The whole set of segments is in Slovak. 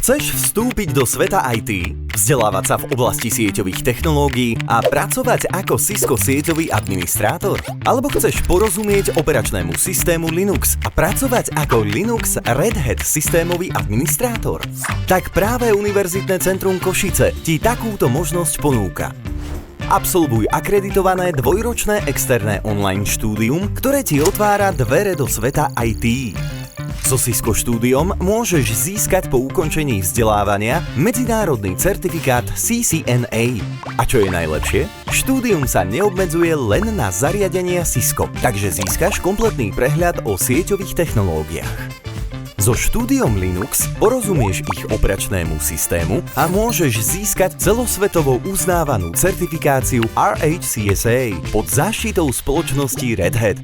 Chceš vstúpiť do sveta IT, vzdelávať sa v oblasti sieťových technológií a pracovať ako Cisco sieťový administrátor? Alebo chceš porozumieť operačnému systému Linux a pracovať ako Linux Red Hat systémový administrátor? Tak práve Univerzitné centrum Košice ti takúto možnosť ponúka. Absolvuj akreditované dvojročné externé online štúdium, ktoré ti otvára dvere do sveta IT. So Cisco štúdiom môžeš získať po ukončení vzdelávania medzinárodný certifikát CCNA. A čo je najlepšie? Štúdium sa neobmedzuje len na zariadenia Cisco, takže získaš kompletný prehľad o sieťových technológiách. So štúdiom Linux porozumieš ich operačnému systému a môžeš získať celosvetovo uznávanú certifikáciu RHCSA pod záštitou spoločnosti Red Hat.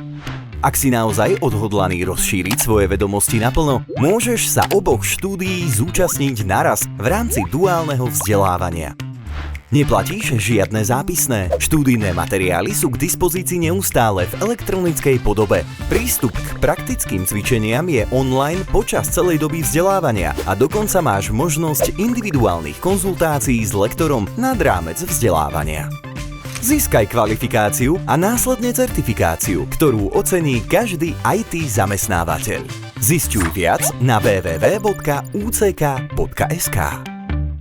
Ak si naozaj odhodlaný rozšíriť svoje vedomosti naplno, môžeš sa oboch štúdií zúčastniť naraz v rámci duálneho vzdelávania. Neplatíš žiadne zápisné. Štúdijné materiály sú k dispozícii neustále v elektronickej podobe. Prístup k praktickým cvičeniam je online počas celej doby vzdelávania a dokonca máš možnosť individuálnych konzultácií s lektorom nad rámec vzdelávania. Získaj kvalifikáciu a následne certifikáciu, ktorú ocení každý IT zamestnávateľ. Zisťuj viac na www.uck.sk.